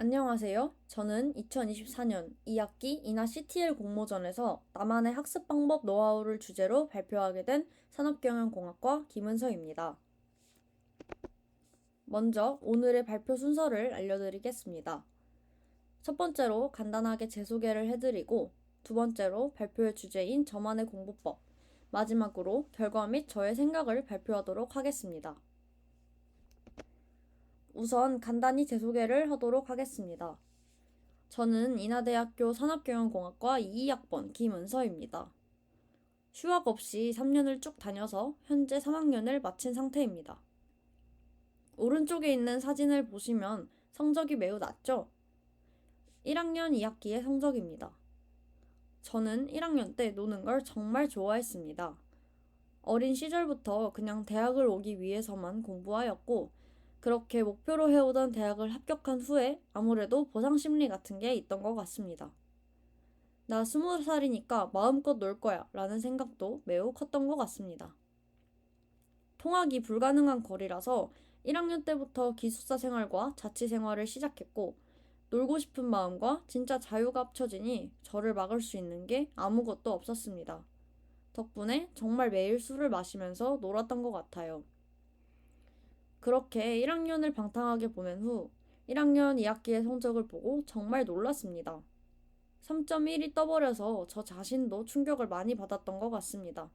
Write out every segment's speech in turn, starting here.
안녕하세요. 저는 2024년 2학기 이나 CTL 공모전에서 나만의 학습 방법 노하우를 주제로 발표하게 된 산업경영공학과 김은서입니다. 먼저 오늘의 발표 순서를 알려드리겠습니다. 첫 번째로 간단하게 제 소개를 해드리고, 두 번째로 발표의 주제인 저만의 공부법, 마지막으로 결과 및 저의 생각을 발표하도록 하겠습니다. 우선 간단히 제 소개를 하도록 하겠습니다. 저는 인하대학교 산업경영공학과 2학번 김은서입니다. 휴학 없이 3년을 쭉 다녀서 현재 3학년을 마친 상태입니다. 오른쪽에 있는 사진을 보시면 성적이 매우 낮죠? 1학년 2학기의 성적입니다. 저는 1학년 때 노는 걸 정말 좋아했습니다. 어린 시절부터 그냥 대학을 오기 위해서만 공부하였고, 그렇게 목표로 해오던 대학을 합격한 후에 아무래도 보상심리 같은 게 있던 것 같습니다. 나 20살이니까 마음껏 놀 거야 라는 생각도 매우 컸던 것 같습니다. 통학이 불가능한 거리라서 1학년 때부터 기숙사 생활과 자취 생활을 시작했고, 놀고 싶은 마음과 진짜 자유가 합쳐지니 저를 막을 수 있는 게 아무것도 없었습니다. 덕분에 정말 매일 술을 마시면서 놀았던 것 같아요. 그렇게 1학년을 방탕하게 보낸 후 1학년 2학기의 성적을 보고 정말 놀랐습니다. 3.1이 떠버려서 저 자신도 충격을 많이 받았던 것 같습니다.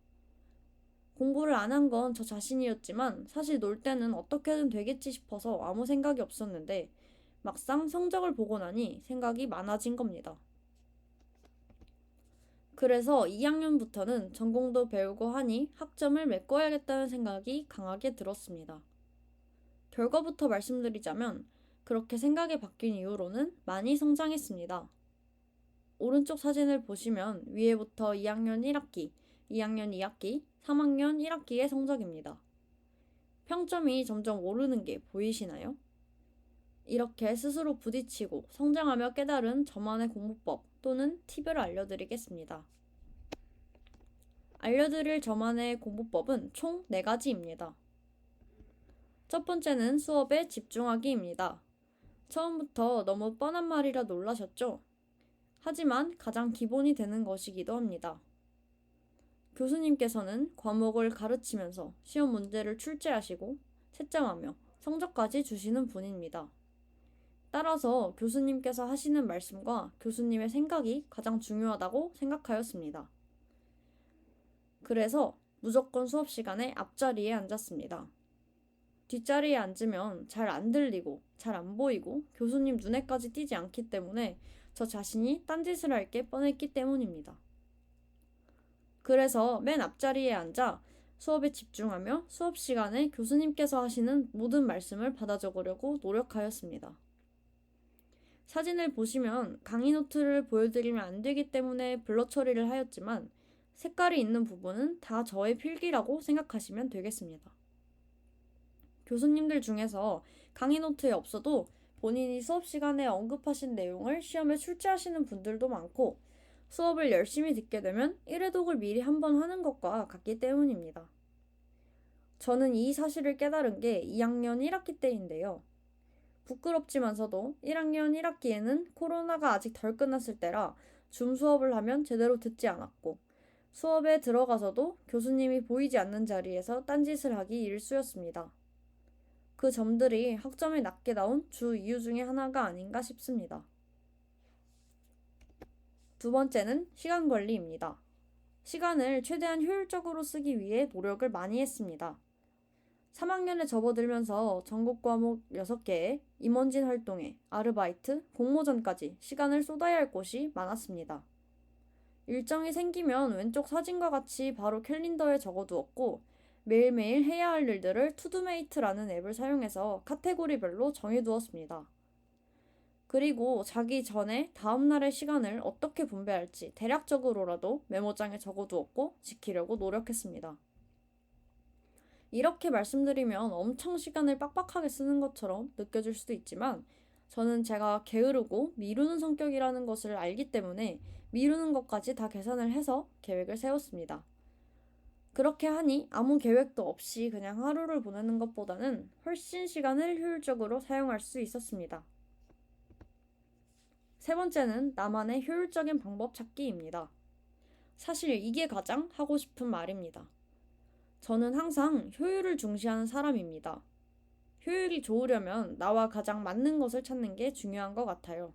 공부를 안 한 건 저 자신이었지만 사실 놀 때는 어떻게든 되겠지 싶어서 아무 생각이 없었는데, 막상 성적을 보고 나니 생각이 많아진 겁니다. 그래서 2학년부터는 전공도 배우고 하니 학점을 메꿔야겠다는 생각이 강하게 들었습니다. 결과부터 말씀드리자면 그렇게 생각이 바뀐 이후로는 많이 성장했습니다. 오른쪽 사진을 보시면 위에부터 2학년 1학기, 2학년 2학기, 3학년 1학기의 성적입니다. 평점이 점점 오르는 게 보이시나요? 이렇게 스스로 부딪히고 성장하며 깨달은 저만의 공부법 또는 팁을 알려드리겠습니다. 알려드릴 저만의 공부법은 총 4가지입니다. 첫 번째는 수업에 집중하기입니다. 처음부터 너무 뻔한 말이라 놀라셨죠? 하지만 가장 기본이 되는 것이기도 합니다. 교수님께서는 과목을 가르치면서 시험 문제를 출제하시고 채점하며 성적까지 주시는 분입니다. 따라서 교수님께서 하시는 말씀과 교수님의 생각이 가장 중요하다고 생각하였습니다. 그래서 무조건 수업 시간에 앞자리에 앉았습니다. 뒷자리에 앉으면 잘 안 들리고 잘 안 보이고 교수님 눈에까지 띄지 않기 때문에 저 자신이 딴짓을 할 게 뻔했기 때문입니다. 그래서 맨 앞자리에 앉아 수업에 집중하며 수업 시간에 교수님께서 하시는 모든 말씀을 받아 적으려고 노력하였습니다. 사진을 보시면 강의 노트를 보여드리면 안 되기 때문에 블러 처리를 하였지만, 색깔이 있는 부분은 다 저의 필기라고 생각하시면 되겠습니다. 교수님들 중에서 강의 노트에 없어도 본인이 수업 시간에 언급하신 내용을 시험에 출제하시는 분들도 많고, 수업을 열심히 듣게 되면 1회독을 미리 한번 하는 것과 같기 때문입니다. 저는 이 사실을 깨달은 게 2학년 1학기 때인데요. 부끄럽지만서도 1학년 1학기에는 코로나가 아직 덜 끝났을 때라 줌 수업을 하면 제대로 듣지 않았고, 수업에 들어가서도 교수님이 보이지 않는 자리에서 딴짓을 하기 일쑤였습니다. 그 점들이 학점이 낮게 나온 주 이유 중에 하나가 아닌가 싶습니다. 두 번째는 시간 관리입니다. 시간을 최대한 효율적으로 쓰기 위해 노력을 많이 했습니다. 3학년에 접어들면서 전국 과목 6개에 임원진 활동에 아르바이트, 공모전까지 시간을 쏟아야 할 곳이 많았습니다. 일정이 생기면 왼쪽 사진과 같이 바로 캘린더에 적어두었고, 매일매일 해야 할 일들을 투두메이트라는 앱을 사용해서 카테고리별로 정해두었습니다. 그리고 자기 전에 다음날의 시간을 어떻게 분배할지 대략적으로라도 메모장에 적어두었고 지키려고 노력했습니다. 이렇게 말씀드리면 엄청 시간을 빡빡하게 쓰는 것처럼 느껴질 수도 있지만, 저는 제가 게으르고 미루는 성격이라는 것을 알기 때문에 미루는 것까지 다 계산을 해서 계획을 세웠습니다. 그렇게 하니 아무 계획도 없이 그냥 하루를 보내는 것보다는 훨씬 시간을 효율적으로 사용할 수 있었습니다. 세 번째는 나만의 효율적인 방법 찾기입니다. 사실 이게 가장 하고 싶은 말입니다. 저는 항상 효율을 중시하는 사람입니다. 효율이 좋으려면 나와 가장 맞는 것을 찾는 게 중요한 것 같아요.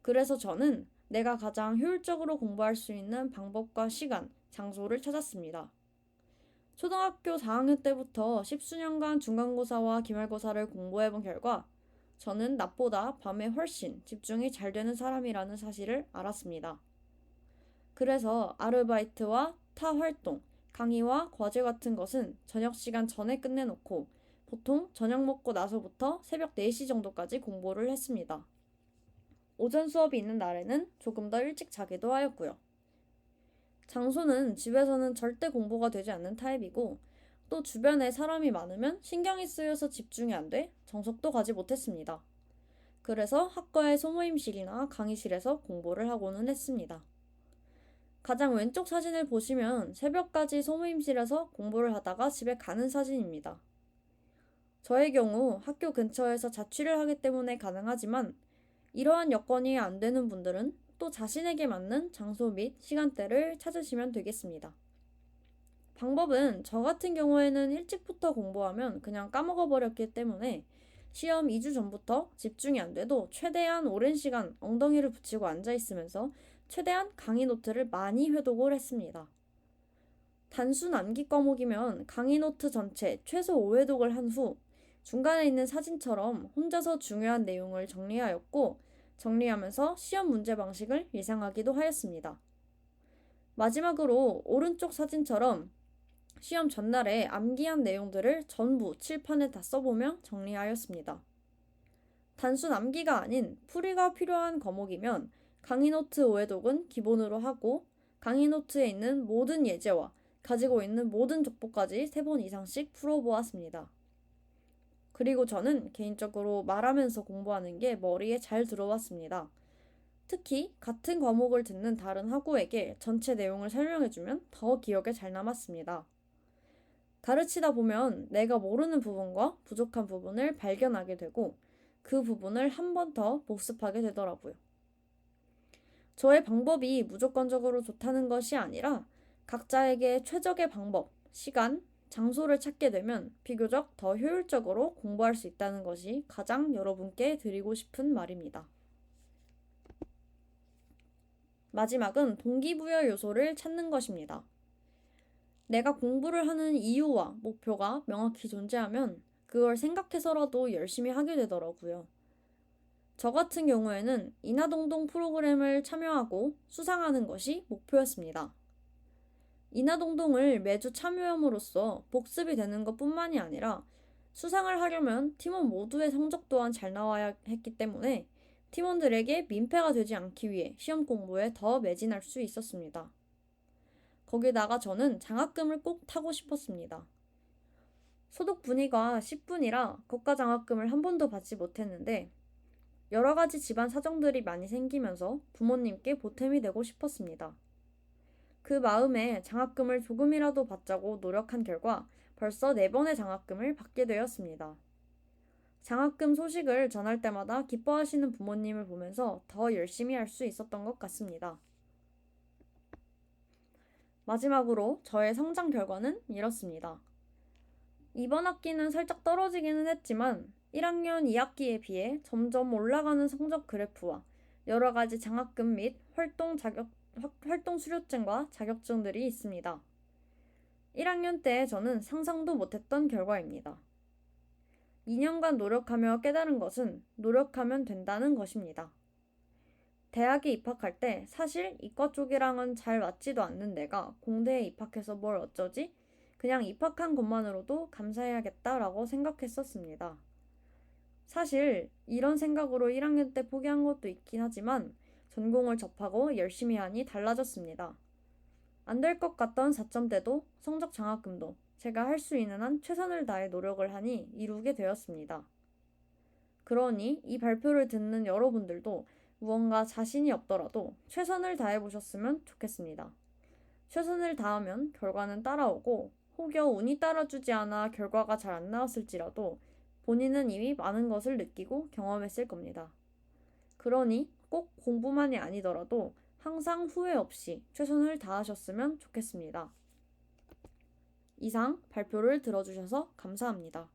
그래서 저는 내가 가장 효율적으로 공부할 수 있는 방법과 시간, 장소를 찾았습니다. 초등학교 4학년 때부터 십수년간 중간고사와 기말고사를 공부해본 결과 저는 낮보다 밤에 훨씬 집중이 잘 되는 사람이라는 사실을 알았습니다. 그래서 아르바이트와 타 활동, 강의와 과제 같은 것은 저녁 시간 전에 끝내놓고 보통 저녁 먹고 나서부터 새벽 4시 정도까지 공부를 했습니다. 오전 수업이 있는 날에는 조금 더 일찍 자기도 하였고요. 장소는 집에서는 절대 공부가 되지 않는 타입이고 또 주변에 사람이 많으면 신경이 쓰여서 집중이 안 돼 정석도 가지 못했습니다. 그래서 학과의 소모임실이나 강의실에서 공부를 하고는 했습니다. 가장 왼쪽 사진을 보시면 새벽까지 소모임실에서 공부를 하다가 집에 가는 사진입니다. 저의 경우 학교 근처에서 자취를 하기 때문에 가능하지만 이러한 여건이 안 되는 분들은 또 자신에게 맞는 장소 및 시간대를 찾으시면 되겠습니다. 방법은 저 같은 경우에는 일찍부터 공부하면 그냥 까먹어 버렸기 때문에 시험 2주 전부터 집중이 안 돼도 최대한 오랜 시간 엉덩이를 붙이고 앉아 있으면서 최대한 강의 노트를 많이 회독을 했습니다. 단순 암기 과목이면 강의 노트 전체 최소 5회독을 한 후 중간에 있는 사진처럼 혼자서 중요한 내용을 정리하였고 정리하면서 시험 문제 방식을 예상하기도 하였습니다. 마지막으로 오른쪽 사진처럼 시험 전날에 암기한 내용들을 전부 칠판에 다 써보며 정리하였습니다. 단순 암기가 아닌 풀이가 필요한 과목이면 강의 노트 5회독은 기본으로 하고 강의 노트에 있는 모든 예제와 가지고 있는 모든 족보까지 3번 이상씩 풀어보았습니다. 그리고 저는 개인적으로 말하면서 공부하는 게 머리에 잘 들어왔습니다. 특히 같은 과목을 듣는 다른 학우에게 전체 내용을 설명해주면 더 기억에 잘 남았습니다. 가르치다 보면 내가 모르는 부분과 부족한 부분을 발견하게 되고 그 부분을 한 번 더 복습하게 되더라고요. 저의 방법이 무조건적으로 좋다는 것이 아니라 각자에게 최적의 방법, 시간, 장소를 찾게 되면 비교적 더 효율적으로 공부할 수 있다는 것이 가장 여러분께 드리고 싶은 말입니다. 마지막은 동기부여 요소를 찾는 것입니다. 내가 공부를 하는 이유와 목표가 명확히 존재하면 그걸 생각해서라도 열심히 하게 되더라고요. 저 같은 경우에는 인하동동 프로그램을 참여하고 수상하는 것이 목표였습니다. 인하동동을 매주 참여함으로써 복습이 되는 것뿐만이 아니라 수상을 하려면 팀원 모두의 성적 또한 잘 나와야 했기 때문에 팀원들에게 민폐가 되지 않기 위해 시험 공부에 더 매진할 수 있었습니다. 거기다가 저는 장학금을 꼭 타고 싶었습니다. 소득 분위가 10분이라 국가 장학금을 한 번도 받지 못했는데 여러 가지 집안 사정들이 많이 생기면서 부모님께 보탬이 되고 싶었습니다. 그 마음에 장학금을 조금이라도 받자고 노력한 결과 벌써 4번의 장학금을 받게 되었습니다. 장학금 소식을 전할 때마다 기뻐하시는 부모님을 보면서 더 열심히 할 수 있었던 것 같습니다. 마지막으로 저의 성장 결과는 이렇습니다. 이번 학기는 살짝 떨어지기는 했지만 1학년 2학기에 비해 점점 올라가는 성적 그래프와 여러 가지 장학금 및 활동 수료증과 자격증들이 있습니다. 1학년 때 저는 상상도 못했던 결과입니다. 2년간 노력하며 깨달은 것은 노력하면 된다는 것입니다. 대학에 입학할 때 사실 이과 쪽이랑은 잘 맞지도 않는 내가 공대에 입학해서 뭘 어쩌지? 그냥 입학한 것만으로도 감사해야겠다라고 생각했었습니다. 사실 이런 생각으로 1학년 때 포기한 것도 있긴 하지만 전공을 접하고 열심히 하니 달라졌습니다. 안 될 것 같던 4점대도 성적 장학금도 제가 할 수 있는 한 최선을 다해 노력을 하니 이루게 되었습니다. 그러니 이 발표를 듣는 여러분들도 무언가 자신이 없더라도 최선을 다해 보셨으면 좋겠습니다. 최선을 다하면 결과는 따라오고 혹여 운이 따라주지 않아 결과가 잘 안 나왔을지라도 본인은 이미 많은 것을 느끼고 경험했을 겁니다. 그러니 꼭 공부만이 아니더라도 항상 후회 없이 최선을 다하셨으면 좋겠습니다. 이상 발표를 들어주셔서 감사합니다.